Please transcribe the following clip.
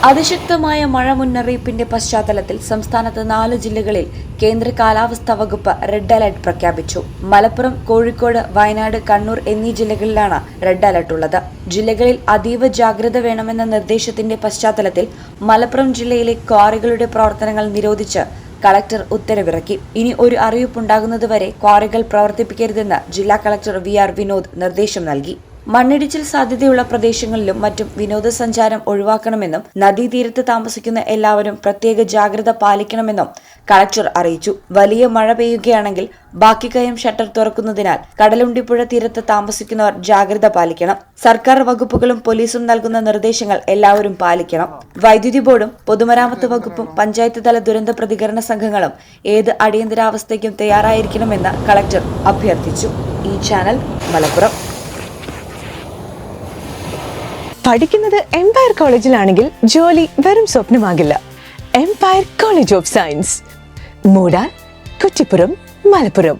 അതിശക്തമായ മഴ മുന്നറിയിപ്പിന്റെ പശ്ചാത്തലത്തിൽ സംസ്ഥാനത്ത് 4 ജില്ലകളിൽ കേന്ദ്ര കാലാവസ്ഥാ വകുപ്പ് റെഡ് അലർട്ട് പ്രഖ്യാപിച്ചു. മലപ്പുറം, കോഴിക്കോട്, വയനാട്, കണ്ണൂർ എന്നീ ജില്ലകളിലാണ് റെഡ് അലർട്ട് ഉള്ളത്. ജില്ലകളിൽ അതീവ ജാഗ്രത വേണമെന്ന നിർദ്ദേശത്തിന്റെ പശ്ചാത്തലത്തിൽ മലപ്പുറം ജില്ലയിലെ ക്വാറികളുടെ പ്രവർത്തനങ്ങൾ നിരോധിച്ച് കളക്ടർ ഉത്തരവിറക്കി. ഇനി ഒരു അറിയിപ്പുണ്ടാകുന്നതുവരെ ക്വാറികൾ പ്രവർത്തിപ്പിക്കരുതെന്ന് ജില്ലാ കളക്ടർ VR വിനോദ് നിർദ്ദേശം നൽകി. മണ്ണിടിച്ചിൽ സാധ്യതയുള്ള പ്രദേശങ്ങളിലും മറ്റും വിനോദസഞ്ചാരം ഒഴിവാക്കണമെന്നും നദീതീരത്ത് താമസിക്കുന്ന എല്ലാവരും പ്രത്യേക ജാഗ്രത പാലിക്കണമെന്നും കളക്ടർ അറിയിച്ചു. വലിയ മഴ പെയ്യുകയാണെങ്കിൽ ബാക്കി കയം ഷട്ടർ തുറക്കുന്നതിനാൽ കടലുണ്ടിപ്പുഴ തീരത്ത് താമസിക്കുന്നവർ ജാഗ്രത പാലിക്കണം. സർക്കാർ വകുപ്പുകളും പോലീസും നൽകുന്ന നിർദ്ദേശങ്ങൾ എല്ലാവരും പാലിക്കണം. വൈദ്യുതി ബോർഡും പൊതുമരാമത്ത് വകുപ്പും പഞ്ചായത്ത് തല ദുരന്ത പ്രതികരണ സംഘങ്ങളും ഏത് അടിയന്തരാവസ്ഥയ്ക്കും തയ്യാറായിരിക്കണമെന്ന് കളക്ടർ അഭ്യർത്ഥിച്ചു. ഈ ചാനൽ മലപ്പുറം. പഠിക്കുന്നത് എംപയർ കോളേജിലാണെങ്കിൽ ജോലി വെറും സ്വപ്നമാകില്ല. Empire College of Science, Moodal, Kuttippuram, Malappuram.